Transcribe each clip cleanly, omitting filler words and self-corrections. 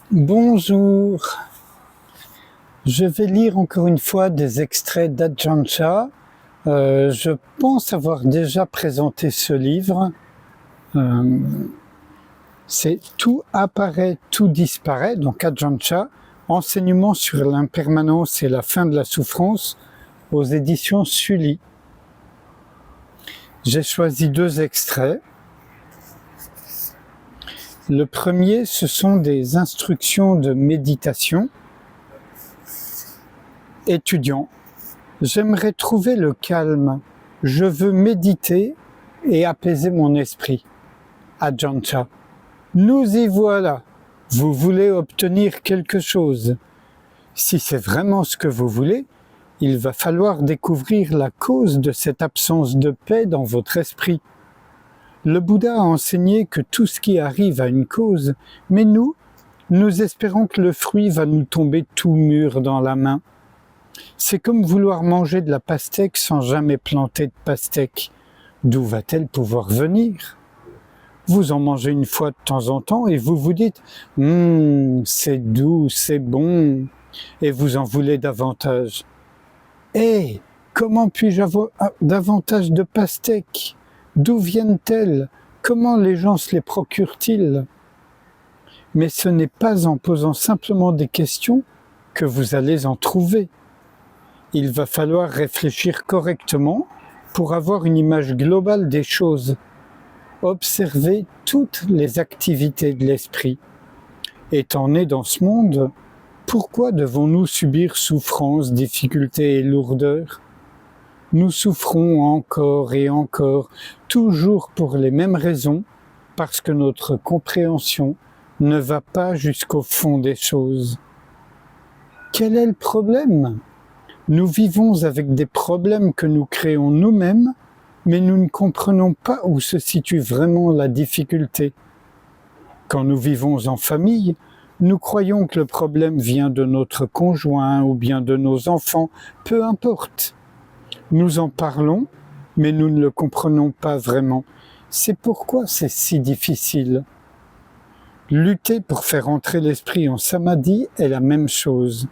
Bonjour, je vais lire encore une fois des extraits d'Ajahn Chah. Je pense avoir déjà présenté ce livre. C'est Tout apparaît, tout disparaît, donc Ajahn Chah, enseignement sur l'impermanence et la fin de la souffrance aux éditions Sully. J'ai choisi 2 extraits. Le premier, ce sont des instructions de méditation. Étudiant, j'aimerais trouver le calme. Je veux méditer et apaiser mon esprit. Ajahn Chah. Nous y voilà. Vous voulez obtenir quelque chose. Si c'est vraiment ce que vous voulez, il va falloir découvrir la cause de cette absence de paix dans votre esprit. Le Bouddha a enseigné que tout ce qui arrive a une cause, mais nous espérons que le fruit va nous tomber tout mûr dans la main. C'est comme vouloir manger de la pastèque sans jamais planter de pastèque. D'où va-t-elle pouvoir venir? Vous en mangez une fois de temps en temps et vous vous dites « c'est doux, c'est bon » et vous en voulez davantage. Eh, comment puis-je avoir davantage de pastèques? D'où viennent-elles? Comment les gens se les procurent-ils? Mais ce n'est pas en posant simplement des questions que vous allez en trouver. Il va falloir réfléchir correctement pour avoir une image globale des choses. Observer toutes les activités de l'esprit. Étant nés dans ce monde, pourquoi devons-nous subir souffrance, difficultés et lourdeur? Nous souffrons encore et encore, toujours pour les mêmes raisons, parce que notre compréhension ne va pas jusqu'au fond des choses. Quel est le problème? Nous vivons avec des problèmes que nous créons nous-mêmes, mais nous ne comprenons pas où se situe vraiment la difficulté. Quand nous vivons en famille, nous croyons que le problème vient de notre conjoint ou bien de nos enfants, peu importe. Nous en parlons, mais nous ne le comprenons pas vraiment. C'est pourquoi c'est si difficile. Lutter pour faire entrer l'esprit en samadhi est la même chose.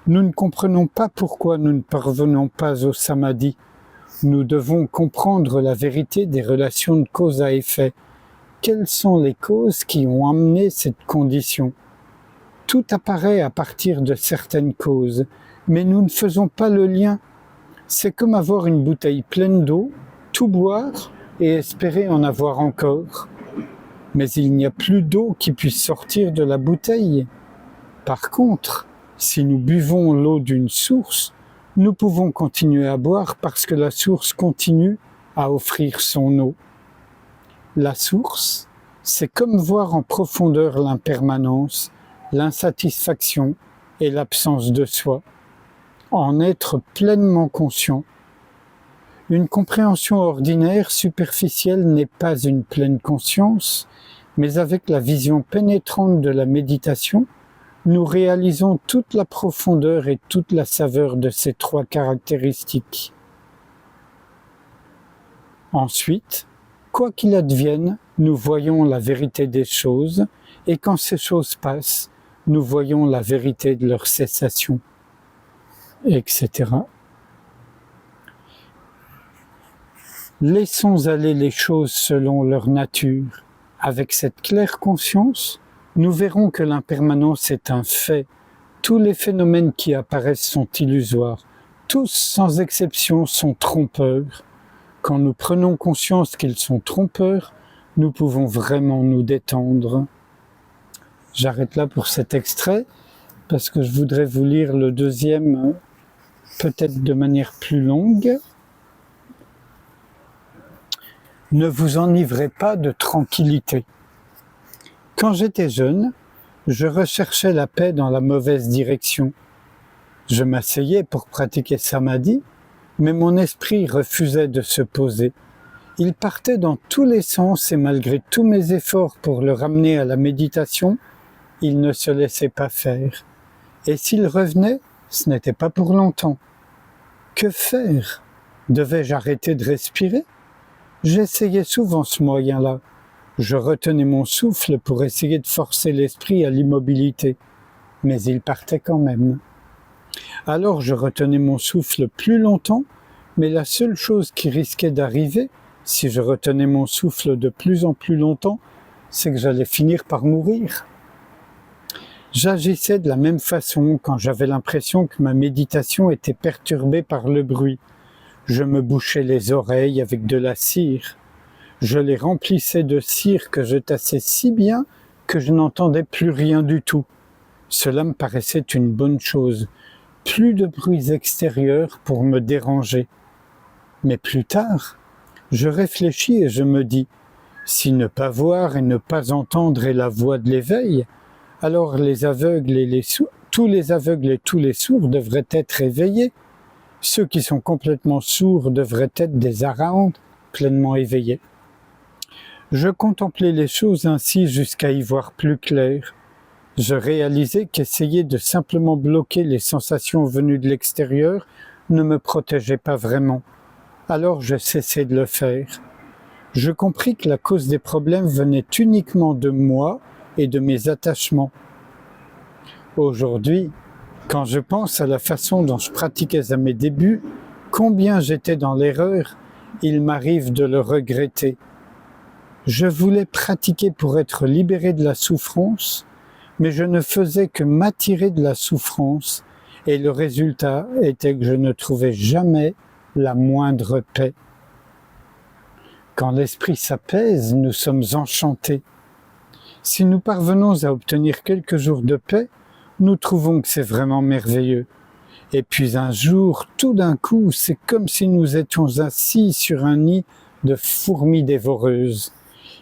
Nous ne comprenons pas pourquoi nous ne parvenons pas au samadhi. Nous devons comprendre la vérité des relations de cause à effet. Quelles sont les causes qui ont amené cette condition? Tout apparaît à partir de certaines causes, mais nous ne faisons pas le lien. C'est comme avoir une bouteille pleine d'eau, tout boire et espérer en avoir encore. Mais il n'y a plus d'eau qui puisse sortir de la bouteille. Par contre, si nous buvons l'eau d'une source, nous pouvons continuer à boire parce que la source continue à offrir son eau. La source, c'est comme voir en profondeur l'impermanence, l'insatisfaction et l'absence de soi. En être pleinement conscient. Une compréhension ordinaire, superficielle, n'est pas une pleine conscience, mais avec la vision pénétrante de la méditation, nous réalisons toute la profondeur et toute la saveur de ces 3 caractéristiques. Ensuite, quoi qu'il advienne, nous voyons la vérité des choses, et quand ces choses passent, nous voyons la vérité de leur cessation. Etc. Laissons aller les choses selon leur nature. Avec cette claire conscience, nous verrons que l'impermanence est un fait. Tous les phénomènes qui apparaissent sont illusoires. Tous, sans exception, sont trompeurs. Quand nous prenons conscience qu'ils sont trompeurs, nous pouvons vraiment nous détendre. J'arrête là pour cet extrait, parce que je voudrais vous lire le deuxième peut-être de manière plus longue. Ne vous enivrez pas de tranquillité. Quand j'étais jeune, je recherchais la paix dans la mauvaise direction. Je m'asseyais pour pratiquer samadhi, mais mon esprit refusait de se poser. Il partait dans tous les sens et malgré tous mes efforts pour le ramener à la méditation, il ne se laissait pas faire. Et s'il revenait, ce n'était pas pour longtemps. Que faire? Devais-je arrêter de respirer? J'essayais souvent ce moyen-là. Je retenais mon souffle pour essayer de forcer l'esprit à l'immobilité, mais il partait quand même. Alors je retenais mon souffle plus longtemps, mais la seule chose qui risquait d'arriver, si je retenais mon souffle de plus en plus longtemps, c'est que j'allais finir par mourir. J'agissais de la même façon quand j'avais l'impression que ma méditation était perturbée par le bruit. Je me bouchais les oreilles avec de la cire. Je les remplissais de cire que je tassais si bien que je n'entendais plus rien du tout. Cela me paraissait une bonne chose. Plus de bruits extérieurs pour me déranger. Mais plus tard, je réfléchis et je me dis, si ne pas voir et ne pas entendre est la voie de l'éveil, alors les aveugles et tous les aveugles et tous les sourds devraient être éveillés. Ceux qui sont complètement sourds devraient être des arahants pleinement éveillés. Je contemplais les choses ainsi jusqu'à y voir plus clair. Je réalisais qu'essayer de simplement bloquer les sensations venues de l'extérieur ne me protégeait pas vraiment. Alors je cessai de le faire. Je compris que la cause des problèmes venait uniquement de moi et de mes attachements. Aujourd'hui, quand je pense à la façon dont je pratiquais à mes débuts, combien j'étais dans l'erreur, il m'arrive de le regretter. Je voulais pratiquer pour être libéré de la souffrance, mais je ne faisais que m'attirer de la souffrance, et le résultat était que je ne trouvais jamais la moindre paix. Quand l'esprit s'apaise, nous sommes enchantés. Si nous parvenons à obtenir quelques jours de paix, nous trouvons que c'est vraiment merveilleux. Et puis un jour, tout d'un coup, c'est comme si nous étions assis sur un nid de fourmis dévoreuses.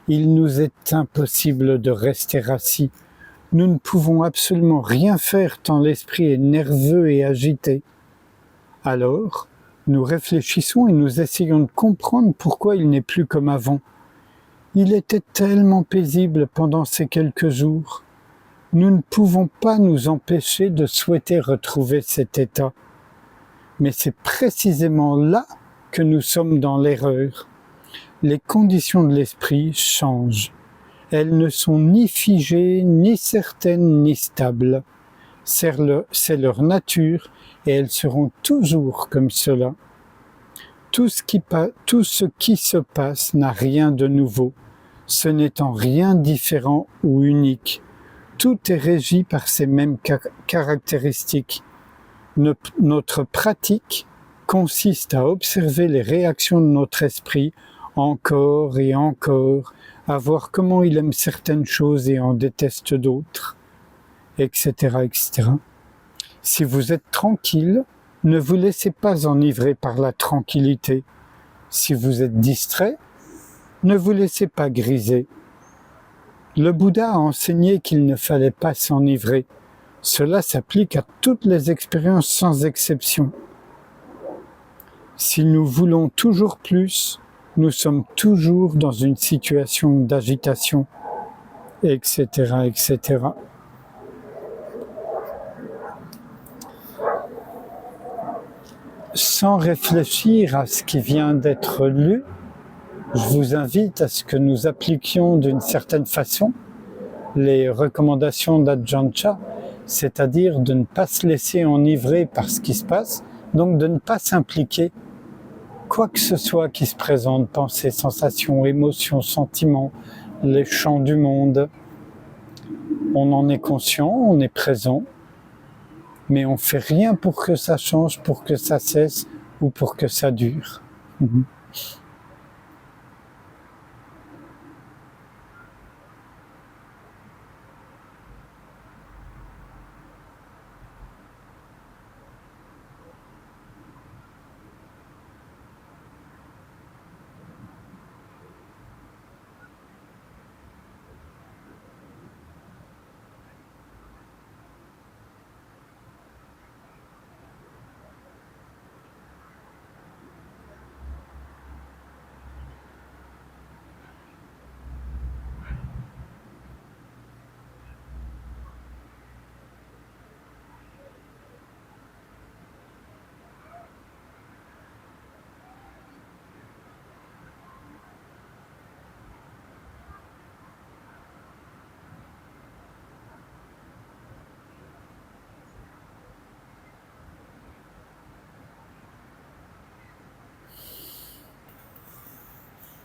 Il nous est impossible de rester assis. Nous ne pouvons absolument rien faire tant l'esprit est nerveux et agité. Alors, nous réfléchissons et nous essayons de comprendre pourquoi il n'est plus comme avant. Il était tellement paisible pendant ces quelques jours. Nous ne pouvons pas nous empêcher de souhaiter retrouver cet état. Mais c'est précisément là que nous sommes dans l'erreur. Les conditions de l'esprit changent. Elles ne sont ni figées, ni certaines, ni stables. C'est leur nature et elles seront toujours comme cela. Tout ce qui se passe n'a rien de nouveau. Ce n'est en rien différent ou unique. Tout est régi par ces mêmes caractéristiques. Notre pratique consiste à observer les réactions de notre esprit encore et encore, à voir comment il aime certaines choses et en déteste d'autres, etc., etc. Si vous êtes tranquille, ne vous laissez pas enivrer par la tranquillité. Si vous êtes distrait, ne vous laissez pas griser. Le Bouddha a enseigné qu'il ne fallait pas s'enivrer. Cela s'applique à toutes les expériences sans exception. Si nous voulons toujours plus, nous sommes toujours dans une situation d'agitation, etc., etc. Sans réfléchir à ce qui vient d'être lu, je vous invite à ce que nous appliquions d'une certaine façon les recommandations d'Ajahn Chah, c'est-à-dire de ne pas se laisser enivrer par ce qui se passe, donc de ne pas s'impliquer. Quoi que ce soit qui se présente, pensées, sensations, émotions, sentiments, les champs du monde, on en est conscient, on est présent, mais on ne fait rien pour que ça change, pour que ça cesse ou pour que ça dure.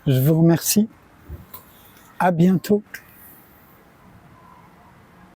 Je vous remercie. À bientôt.